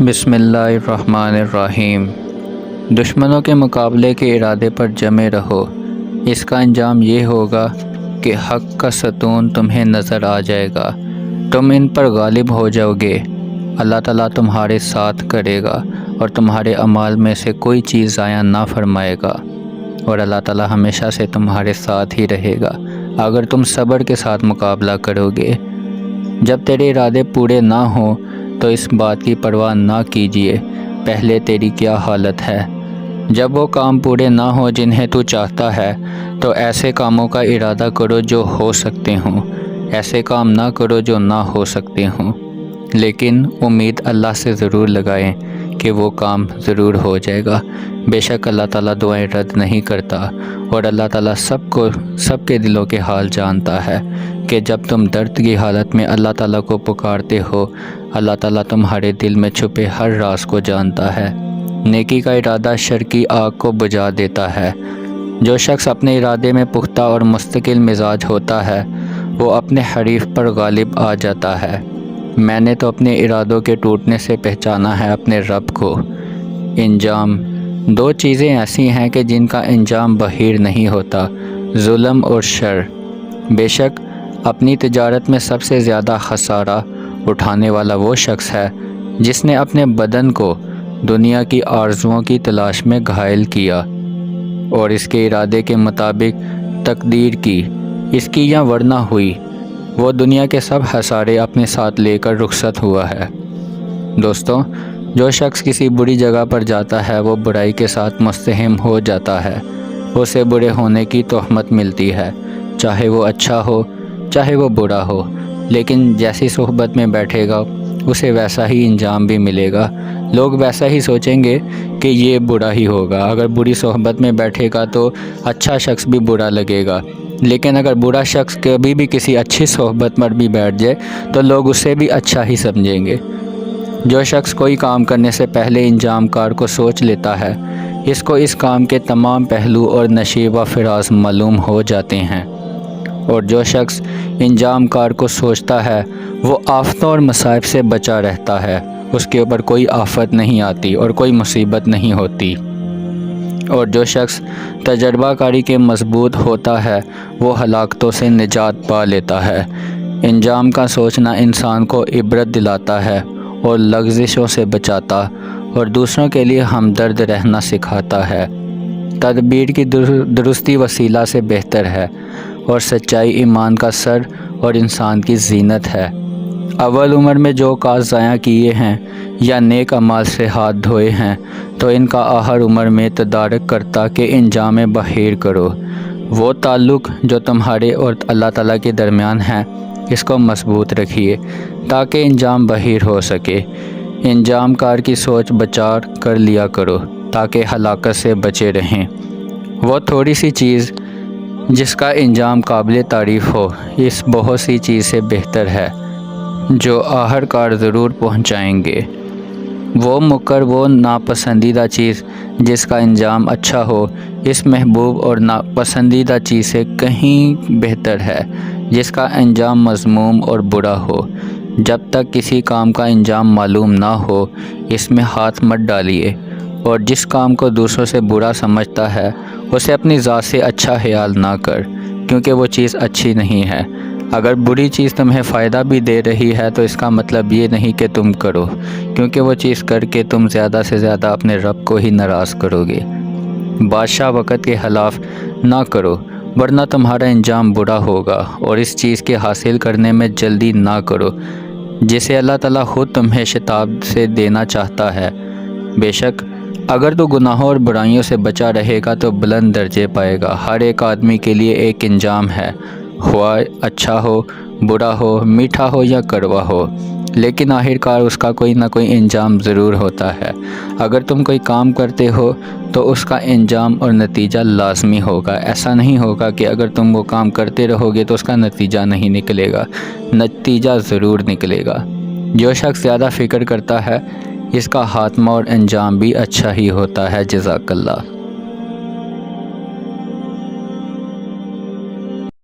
بسم اللہ الرحمن الرحیم۔ دشمنوں کے مقابلے کے ارادے پر جمے رہو، اس کا انجام یہ ہوگا کہ حق کا ستون تمہیں نظر آ جائے گا، تم ان پر غالب ہو جاؤ گے۔ اللہ تعالیٰ تمہارے ساتھ کرے گا اور تمہارے اعمال میں سے کوئی چیز ضائع نہ فرمائے گا، اور اللہ تعالیٰ ہمیشہ سے تمہارے ساتھ ہی رہے گا اگر تم صبر کے ساتھ مقابلہ کرو گے۔ جب تیرے ارادے پورے نہ ہوں تو اس بات کی پرواہ نہ کیجیے پہلے تیری کیا حالت ہے۔ جب وہ کام پورے نہ ہوں جنہیں تو چاہتا ہے تو ایسے کاموں کا ارادہ کرو جو ہو سکتے ہوں، ایسے کام نہ کرو جو نہ ہو سکتے ہوں، لیکن امید اللہ سے ضرور لگائیں کہ وہ کام ضرور ہو جائے گا۔ بے شک اللہ تعالیٰ دعائیں رد نہیں کرتا، اور اللہ تعالیٰ سب کے دلوں کے حال جانتا ہے کہ جب تم درد کی حالت میں اللہ تعالیٰ کو پکارتے ہو، اللہ تعالیٰ تمہارے دل میں چھپے ہر راز کو جانتا ہے۔ نیکی کا ارادہ شر کی آگ کو بجھا دیتا ہے۔ جو شخص اپنے ارادے میں پختہ اور مستقل مزاج ہوتا ہے وہ اپنے حریف پر غالب آ جاتا ہے۔ میں نے تو اپنے ارادوں کے ٹوٹنے سے پہچانا ہے اپنے رب کو۔ انجام: دو چیزیں ایسی ہیں کہ جن کا انجام بہیر نہیں ہوتا، ظلم اور شر۔ بے شک اپنی تجارت میں سب سے زیادہ خسارہ اٹھانے والا وہ شخص ہے جس نے اپنے بدن کو دنیا کی آرزوؤں کی تلاش میں گھائل کیا اور اس کے ارادے کے مطابق تقدیر کی، اس کی یا ورنہ ہوئی، وہ دنیا کے سب خسارے اپنے ساتھ لے کر رخصت ہوا ہے۔ دوستوں، جو شخص کسی بری جگہ پر جاتا ہے وہ برائی کے ساتھ مستحم ہو جاتا ہے، اسے برے ہونے کی تہمت ملتی ہے، چاہے وہ اچھا ہو چاہے وہ برا ہو، لیکن جیسی صحبت میں بیٹھے گا اسے ویسا ہی انجام بھی ملے گا۔ لوگ ویسا ہی سوچیں گے کہ یہ برا ہی ہوگا۔ اگر بری صحبت میں بیٹھے گا تو اچھا شخص بھی برا لگے گا، لیکن اگر برا شخص کبھی بھی کسی اچھی صحبت میں بھی بیٹھ جائے تو لوگ اسے بھی اچھا ہی سمجھیں گے۔ جو شخص کوئی کام کرنے سے پہلے انجام کار کو سوچ لیتا ہے، اس کو اس کام کے تمام پہلو اور نشیب و فراز معلوم ہو جاتے ہیں، اور جو شخص انجام کار کو سوچتا ہے وہ آفتوں اور مصائب سے بچا رہتا ہے، اس کے اوپر کوئی آفت نہیں آتی اور کوئی مصیبت نہیں ہوتی۔ اور جو شخص تجربہ کاری کے مضبوط ہوتا ہے وہ ہلاکتوں سے نجات پا لیتا ہے۔ انجام کا سوچنا انسان کو عبرت دلاتا ہے اور لغزشوں سے بچاتا اور دوسروں کے لیے ہمدرد رہنا سکھاتا ہے۔ تدبیر کی درستی وسیلہ سے بہتر ہے، اور سچائی ایمان کا سر اور انسان کی زینت ہے۔ اول عمر میں جو کاج ضائع کیے ہیں یا نیک اعمال سے ہاتھ دھوئے ہیں تو ان کا آخر عمر میں تدارک کرتا کہ انجام بہیر کرو۔ وہ تعلق جو تمہارے اور اللہ تعالیٰ کے درمیان ہے اس کو مضبوط رکھیے تاکہ انجام بہیر ہو سکے۔ انجام کار کی سوچ بچار کر لیا کرو تاکہ ہلاکت سے بچے رہیں۔ وہ تھوڑی سی چیز جس کا انجام قابل تعریف ہو اس بہت سی چیز سے بہتر ہے جو آخر کار ضرور پہنچائیں گے۔ وہ ناپسندیدہ چیز جس کا انجام اچھا ہو اس محبوب اور ناپسندیدہ چیز سے کہیں بہتر ہے جس کا انجام مذموم اور برا ہو۔ جب تک کسی کام کا انجام معلوم نہ ہو اس میں ہاتھ مت ڈالیے، اور جس کام کو دوسروں سے برا سمجھتا ہے اسے اپنی ذات سے اچھا خیال نہ کر، کیونکہ وہ چیز اچھی نہیں ہے۔ اگر بری چیز تمہیں فائدہ بھی دے رہی ہے تو اس کا مطلب یہ نہیں کہ تم کرو، کیونکہ وہ چیز کر کے تم زیادہ سے زیادہ اپنے رب کو ہی ناراض کرو گے۔ بادشاہ وقت کے خلاف نہ کرو ورنہ تمہارا انجام برا ہوگا، اور اس چیز کے حاصل کرنے میں جلدی نہ کرو جسے اللہ تعالیٰ خود تمہیں شتاب سے دینا چاہتا ہے۔ بے شک اگر تو گناہوں اور برائیوں سے بچا رہے گا تو بلند درجے پائے گا۔ ہر ایک آدمی کے لیے ایک انجام ہے، خواہ اچھا ہو برا ہو، میٹھا ہو یا کڑوا ہو، لیکن آخر کار اس کا کوئی نہ کوئی انجام ضرور ہوتا ہے۔ اگر تم کوئی کام کرتے ہو تو اس کا انجام اور نتیجہ لازمی ہوگا۔ ایسا نہیں ہوگا کہ اگر تم وہ کام کرتے رہو گے تو اس کا نتیجہ نہیں نکلے گا، نتیجہ ضرور نکلے گا۔ جو شخص زیادہ فکر کرتا ہے اس کا خاتمہ اور انجام بھی اچھا ہی ہوتا ہے۔ جزاک اللہ۔